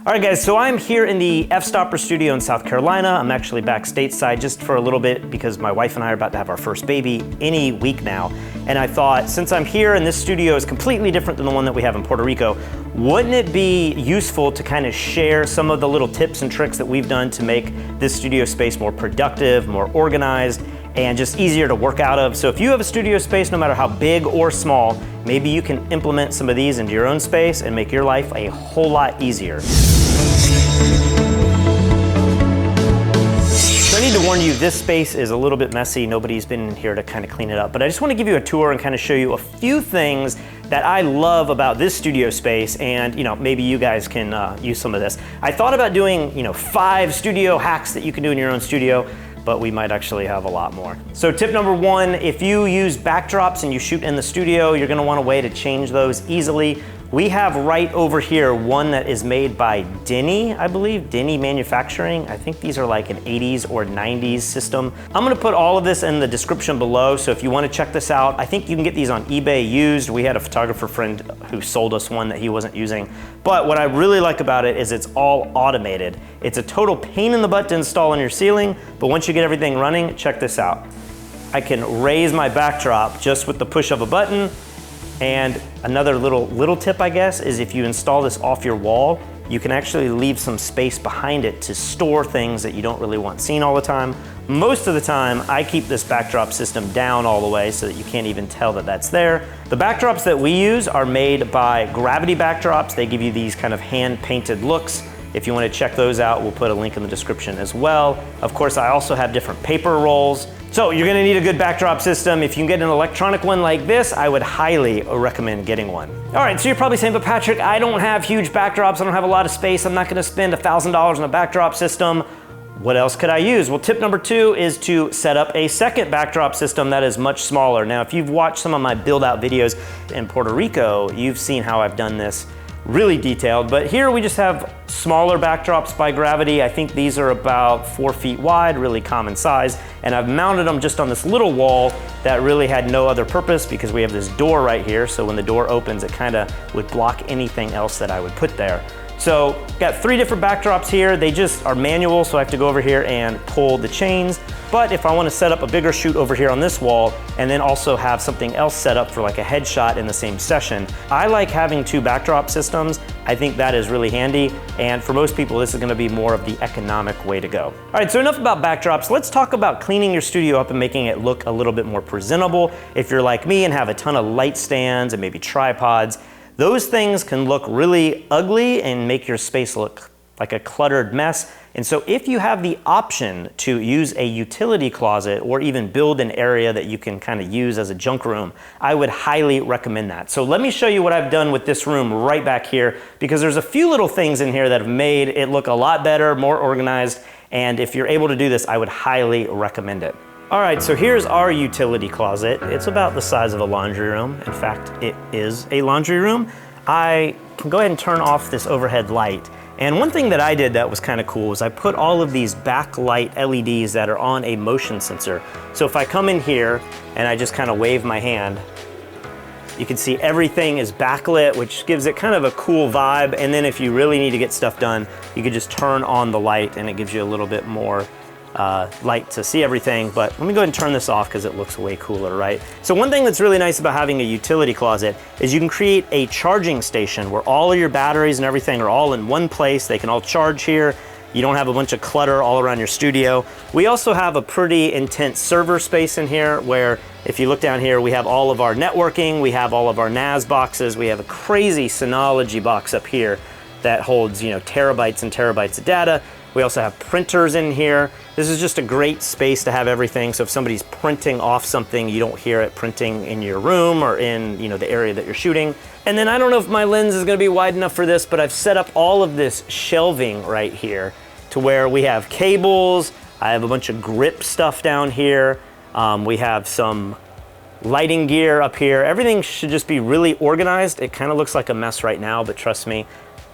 All right, guys, so I'm here in the Fstoppers studio in South Carolina. I'm actually back stateside just for a little bit because my wife and I are about to have our first baby any week now. And I thought, since I'm here and this studio is completely different than the one that we have in Puerto Rico, wouldn't it be useful to kind of share some of the little tips and tricks that we've done to make this studio space more productive, more organized, and just easier to work out of. So if you have a studio space, no matter how big or small, maybe you can implement some of these into your own space and make your life a whole lot easier. So I need to warn you, this space is a little bit messy. Nobody's been in here to kind of clean it up, but I just want to give you a tour and kind of show you a few things that I love about this studio space, and maybe you guys can use some of this. I thought about doing 5 studio hacks that you can do in your own studio, but we might actually have a lot more. So tip number 1, if you use backdrops and you shoot in the studio, you're gonna want a way to change those easily. We have right over here one that is made by Denny, I believe, Denny Manufacturing. I think these are like an 80s or 90s system. I'm gonna put all of this in the description below, so if you wanna check this out, I think you can get these on eBay used. We had a photographer friend who sold us one that he wasn't using. But what I really like about it is it's all automated. It's a total pain in the butt to install on your ceiling, but once you get everything running, check this out. I can raise my backdrop just with the push of a button. And another little tip, I guess, is if you install this off your wall, you can actually leave some space behind it to store things that you don't really want seen all the time. Most of the time, I keep this backdrop system down all the way so that you can't even tell that that's there. The backdrops that we use are made by Gravity backdrops. They give you these kind of hand-painted looks. If you want to check those out, we'll put a link in the description as well. Of course, I also have different paper rolls. So you're gonna need a good backdrop system. If you can get an electronic one like this, I would highly recommend getting one. All right, so you're probably saying, but Patrick, I don't have huge backdrops. I don't have a lot of space. I'm not gonna spend $1,000 on a backdrop system. What else could I use? Well, tip number 2 is to set up a second backdrop system that is much smaller. Now, if you've watched some of my build out videos in Puerto Rico, you've seen how I've done this really detailed, but here we just have smaller backdrops by Gravity. I think these are about 4 feet wide, really common size, and I've mounted them just on this little wall that really had no other purpose because we have this door right here, so when the door opens, it kind of would block anything else that I would put there. So got 3 different backdrops here. They just are manual, so I have to go over here and pull the chains. But if I want to set up a bigger shoot over here on this wall and then also have something else set up for like a headshot in the same session, I like having 2 backdrop systems. I think that is really handy. And for most people, this is going to be more of the economic way to go. All right, so enough about backdrops. Let's talk about cleaning your studio up and making it look a little bit more presentable. If you're like me and have a ton of light stands and maybe tripods, those things can look really ugly and make your space look like a cluttered mess. And so if you have the option to use a utility closet or even build an area that you can kind of use as a junk room, I would highly recommend that. So let me show you what I've done with this room right back here, because there's a few little things in here that have made it look a lot better, more organized. And if you're able to do this, I would highly recommend it. All right, so here's our utility closet. It's about the size of a laundry room. In fact, it is a laundry room. I can go ahead and turn off this overhead light. And one thing that I did that was kind of cool was I put all of these backlight LEDs that are on a motion sensor. So if I come in here and I just kind of wave my hand, you can see everything is backlit, which gives it kind of a cool vibe. And then if you really need to get stuff done, you could just turn on the light and it gives you a little bit more light to see everything. But let me go ahead and turn this off because it looks way cooler, right? So one thing that's really nice about having a utility closet is you can create a charging station where all of your batteries and everything are all in one place. They can all charge here. You don't have a bunch of clutter all around your studio. We also have a pretty intense server space in here where if you look down here, we have all of our networking, we have all of our NAS boxes, we have a crazy Synology box up here that holds, terabytes and terabytes of data. We also have printers in here. This is just a great space to have everything. So if somebody's printing off something, you don't hear it printing in your room or in the area that you're shooting. And then I don't know if my lens is gonna be wide enough for this, but I've set up all of this shelving right here to where we have cables. I have a bunch of grip stuff down here. We have some lighting gear up here. Everything should just be really organized. It kind of looks like a mess right now, but trust me,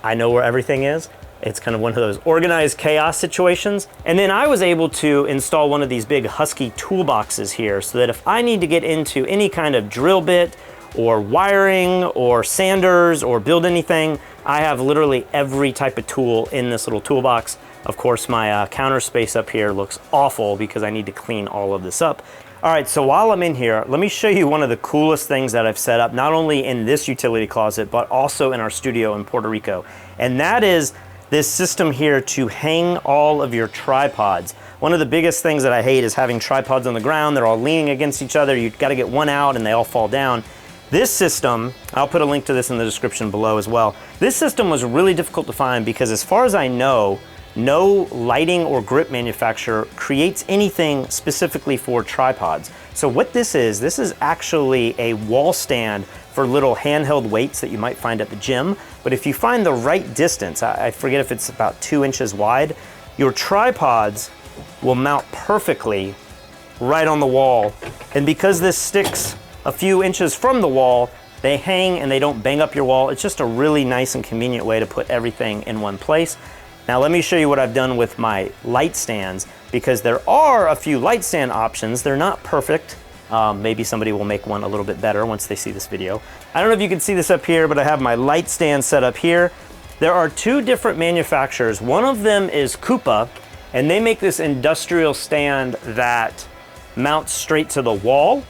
I know where everything is. It's kind of one of those organized chaos situations. And then I was able to install one of these big Husky toolboxes here so that if I need to get into any kind of drill bit or wiring or sanders or build anything, I have literally every type of tool in this little toolbox. Of course, my counter space up here looks awful because I need to clean all of this up. All right, so while I'm in here, let me show you one of the coolest things that I've set up, not only in this utility closet, but also in our studio in Puerto Rico. And that is this system here to hang all of your tripods. One of the biggest things that I hate is having tripods on the ground. They're all leaning against each other. You've got to get one out and they all fall down. This system, I'll put a link to this in the description below as well. This system was really difficult to find because as far as I know, no lighting or grip manufacturer creates anything specifically for tripods. So what this is actually a wall stand for little handheld weights that you might find at the gym. But if you find the right distance, I forget if it's about 2 inches wide, your tripods will mount perfectly right on the wall. And because this sticks a few inches from the wall, they hang and they don't bang up your wall. It's just a really nice and convenient way to put everything in one place. Now let me show you what I've done with my light stands, because there are a few light stand options. They're not perfect. Maybe somebody will make one a little bit better once they see this video. I don't know if you can see this up here, but I have my light stand set up here. There are 2 different manufacturers. One of them is Kupo, and they make this industrial stand that mounts straight to the wall.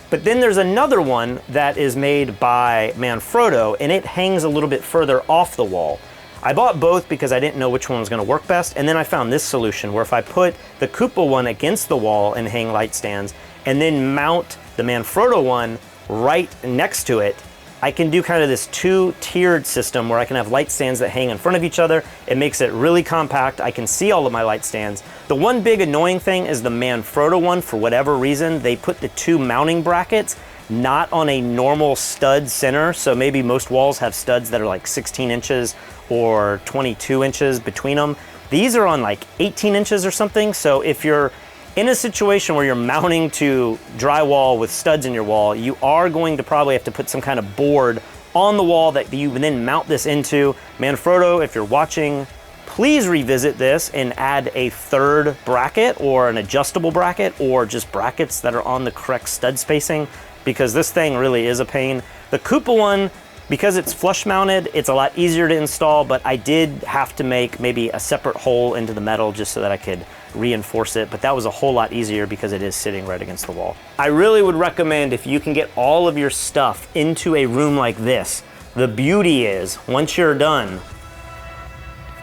But then there's another one that is made by Manfrotto, and it hangs a little bit further off the wall. I bought both because I didn't know which one was gonna work best, and then I found this solution where if I put the Kupo one against the wall and hang light stands, and then mount the Manfrotto one right next to it, I can do kind of this 2-tiered system where I can have light stands that hang in front of each other. It makes it really compact. I can see all of my light stands. The one big annoying thing is the Manfrotto one, for whatever reason, they put the 2 mounting brackets not on a normal stud center. So maybe most walls have studs that are like 16 inches or 22 inches between them. These are on like 18 inches or something. So if you're in a situation where you're mounting to drywall with studs in your wall, you are going to probably have to put some kind of board on the wall that you then mount this into. Manfrotto, if you're watching, please revisit this and add a 3rd bracket or an adjustable bracket or just brackets that are on the correct stud spacing, because this thing really is a pain. The Kupo one, because it's flush mounted, it's a lot easier to install, but I did have to make maybe a separate hole into the metal just so that I could reinforce it, but that was a whole lot easier because it is sitting right against the wall. I really would recommend, if you can get all of your stuff into a room like this, the beauty is once you're done,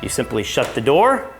you simply shut the door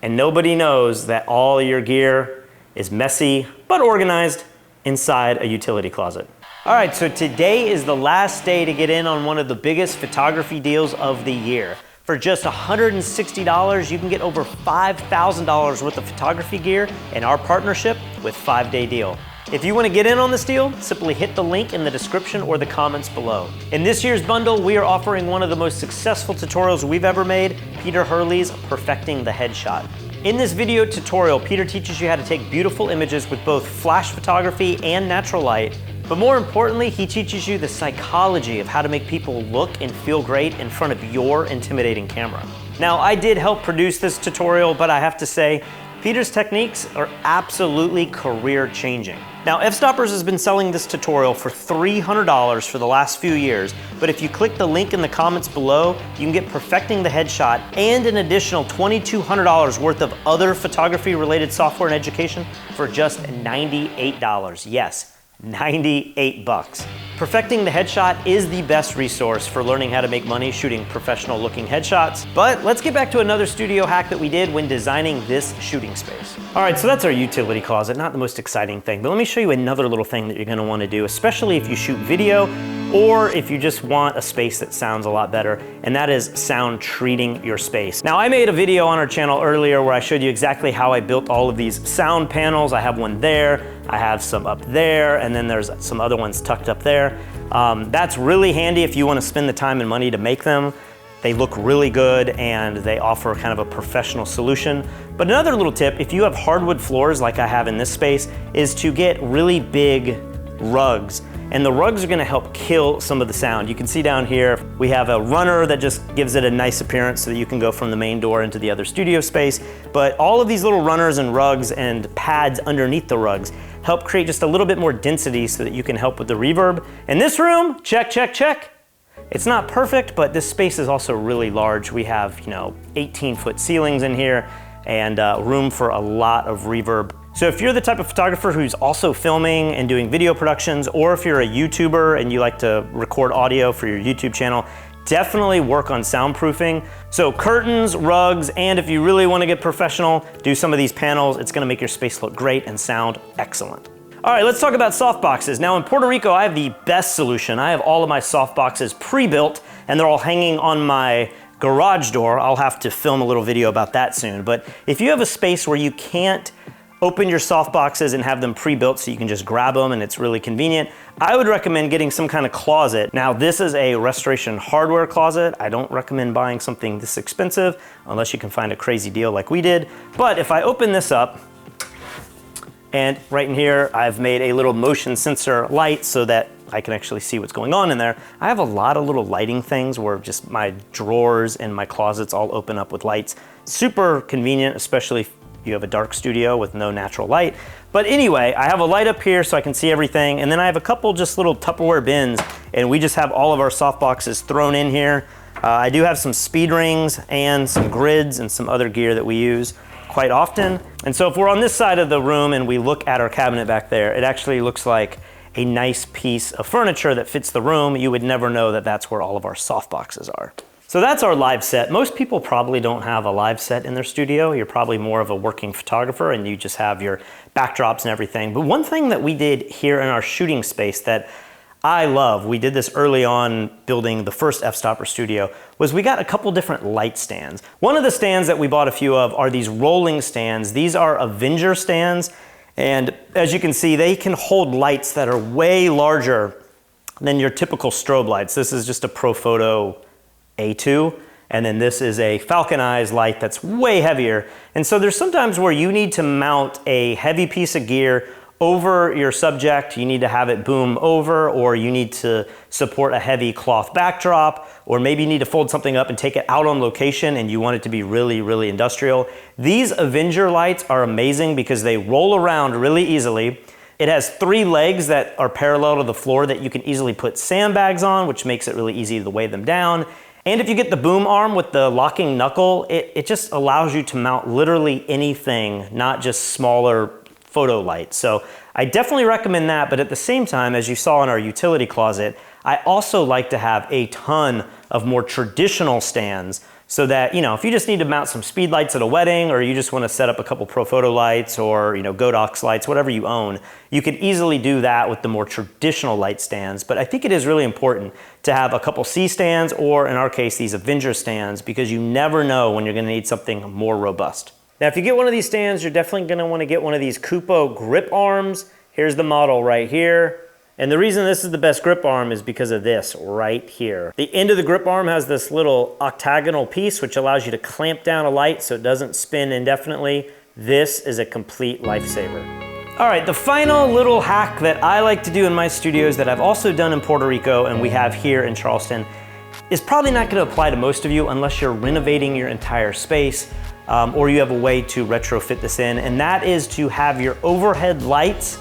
and nobody knows that all your gear is messy but organized inside a utility closet. All right, so today is the last day to get in on one of the biggest photography deals of the year. For just $160, you can get over $5,000 worth of photography gear in our partnership with 5-Day Deal. If you want to get in on this deal, simply hit the link in the description or the comments below. In this year's bundle, we are offering one of the most successful tutorials we've ever made, Peter Hurley's Perfecting the Headshot. In this video tutorial, Peter teaches you how to take beautiful images with both flash photography and natural light. But more importantly, he teaches you the psychology of how to make people look and feel great in front of your intimidating camera. Now, I did help produce this tutorial, but I have to say, Peter's techniques are absolutely career-changing. Now, Fstoppers has been selling this tutorial for $300 for the last few years, but if you click the link in the comments below, you can get Perfecting the Headshot and an additional $2,200 worth of other photography-related software and education for just $98. Yes, 98 bucks. Perfecting the Headshot is the best resource for learning how to make money shooting professional looking headshots. But let's get back to another studio hack that we did when designing this shooting space. All right, so that's our utility closet, not the most exciting thing, but let me show you another little thing that you're gonna wanna do, especially if you shoot video or if you just want a space that sounds a lot better, and that is sound treating your space. Now, I made a video on our channel earlier where I showed you exactly how I built all of these sound panels. I have one there, I have some up there, and then there's some other ones tucked up there. That's really handy if you want to spend the time and money to make them. They look really good and they offer kind of a professional solution. But another little tip, if you have hardwood floors like I have in this space, is to get really big rugs. And the rugs are gonna help kill some of the sound. You can see down here, we have a runner that just gives it a nice appearance so that you can go from the main door into the other studio space. But all of these little runners and rugs and pads underneath the rugs, help create just a little bit more density so that you can help with the reverb. In this room, check, check, check. It's not perfect, but this space is also really large. We have, 18-foot ceilings in here and room for a lot of reverb. So if you're the type of photographer who's also filming and doing video productions, or if you're a YouTuber and you like to record audio for your YouTube channel, definitely work on soundproofing. So curtains, rugs, and if you really want to get professional, do some of these panels. It's going to make your space look great and sound excellent. All right, let's talk about softboxes. Now in Puerto Rico, I have the best solution. I have all of my softboxes pre-built and they're all hanging on my garage door. I'll have to film a little video about that soon. But if you have a space where you can't open your softboxes and have them pre-built so you can just grab them and it's really convenient, I would recommend getting some kind of closet. Now this is a Restoration Hardware closet. I don't recommend buying something this expensive unless you can find a crazy deal like we did. But if I open this up, and right in here, I've made a little motion sensor light so that I can actually see what's going on in there. I have a lot of little lighting things where just my drawers and my closets all open up with lights. Super convenient, especially if you have a dark studio with no natural light. But anyway, I have a light up here so I can see everything. And then I have a couple just little Tupperware bins and we just have all of our softboxes thrown in here. I do have some speed rings and some grids and some other gear that we use quite often. And so if we're on this side of the room and we look at our cabinet back there, it actually looks like a nice piece of furniture that fits the room. You would never know that that's where all of our softboxes are. So that's our live set. Most people probably don't have a live set in their studio. You're probably more of a working photographer and you just have your backdrops and everything. But one thing that we did here in our shooting space that I love, we did this early on building the first Fstopper studio, was we got a couple different light stands. One of the stands that we bought a few of are these rolling stands. These are Avenger stands, and as you can see, they can hold lights that are way larger than your typical strobe lights. This is just a Profoto A2, and then this is a Falcon Eyes light that's way heavier. And so there's sometimes where you need to mount a heavy piece of gear over your subject, you need to have it boom over, or you need to support a heavy cloth backdrop, or maybe you need to fold something up and take it out on location and you want it to be really, really industrial. These Avenger lights are amazing because they roll around really easily. It has 3 legs that are parallel to the floor that you can easily put sandbags on, which makes it really easy to weigh them down. And if you get the boom arm with the locking knuckle, it just allows you to mount literally anything, not just smaller photo lights. So I definitely recommend that, but at the same time, as you saw in our utility closet, I also like to have a ton of more traditional stands so that, if you just need to mount some speed lights at a wedding, or you just want to set up a couple Profoto lights or, Godox lights, whatever you own, you can easily do that with the more traditional light stands. But I think it is really important to have a couple C stands, or in our case, these Avenger stands, because you never know when you're going to need something more robust. Now, if you get one of these stands, you're definitely going to want to get one of these Kupo grip arms. Here's the model right here. And the reason this is the best grip arm is because of this right here. The end of the grip arm has this little octagonal piece which allows you to clamp down a light so it doesn't spin indefinitely. This is a complete lifesaver. All right, the final little hack that I like to do in my studios that I've also done in Puerto Rico and we have here in Charleston is probably not going to apply to most of you unless you're renovating your entire space. Or you have a way to retrofit this in, and that is to have your overhead lights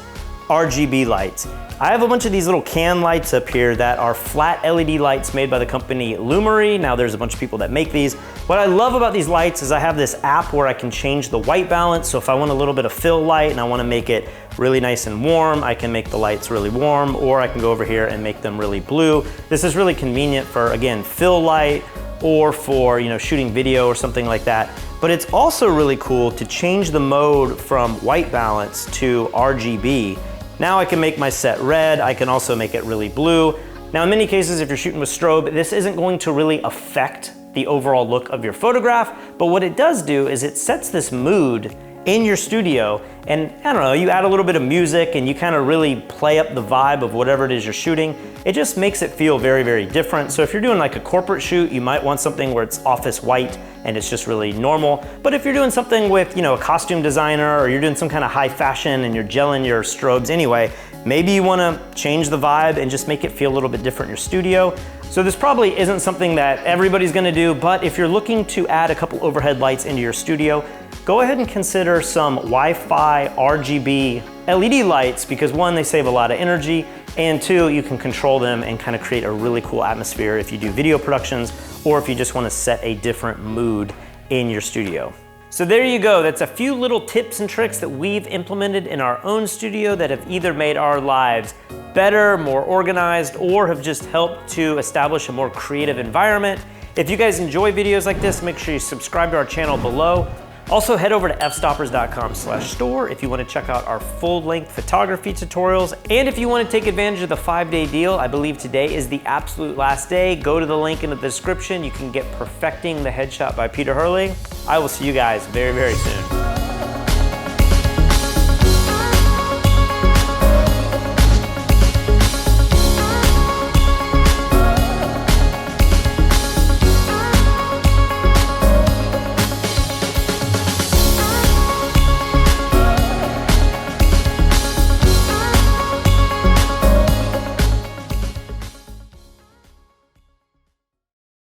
RGB lights. I have a bunch of these little can lights up here that are flat LED lights made by the company Lumery. Now there's a bunch of people that make these. What I love about these lights is I have this app where I can change the white balance. So if I want a little bit of fill light and I want to make it really nice and warm, I can make the lights really warm, or I can go over here and make them really blue. This is really convenient for, again, fill light, or for shooting video or something like that. But it's also really cool to change the mode from white balance to RGB. Now I can make my set red, I can also make it really blue. Now in many cases, if you're shooting with strobe, this isn't going to really affect the overall look of your photograph, but what it does do is it sets this mood in your studio, and I don't know, you add a little bit of music and you kind of really play up the vibe of whatever it is you're shooting. It just makes it feel very, very different. So if you're doing like a corporate shoot, you might want something where it's office white and it's just really normal. But if you're doing something with, a costume designer, or you're doing some kind of high fashion and you're gelling your strobes anyway, Maybe you wanna change the vibe and just make it feel a little bit different in your studio. So this probably isn't something that everybody's gonna do, but if you're looking to add a couple overhead lights into your studio, go ahead and consider some Wi-Fi RGB LED lights, because one, they save a lot of energy, and two, you can control them and kind of create a really cool atmosphere if you do video productions or if you just want to set a different mood in your studio. So there you go, that's a few little tips and tricks that we've implemented in our own studio that have either made our lives better, more organized, or have just helped to establish a more creative environment. If you guys enjoy videos like this, make sure you subscribe to our channel below. Also head over to fstoppers.com/store if you want to check out our full-length photography tutorials. And if you want to take advantage of the 5-day deal, I believe today is the absolute last day. Go to the link in the description. You can get Perfecting the Headshot by Peter Hurley. I will see you guys very, very soon.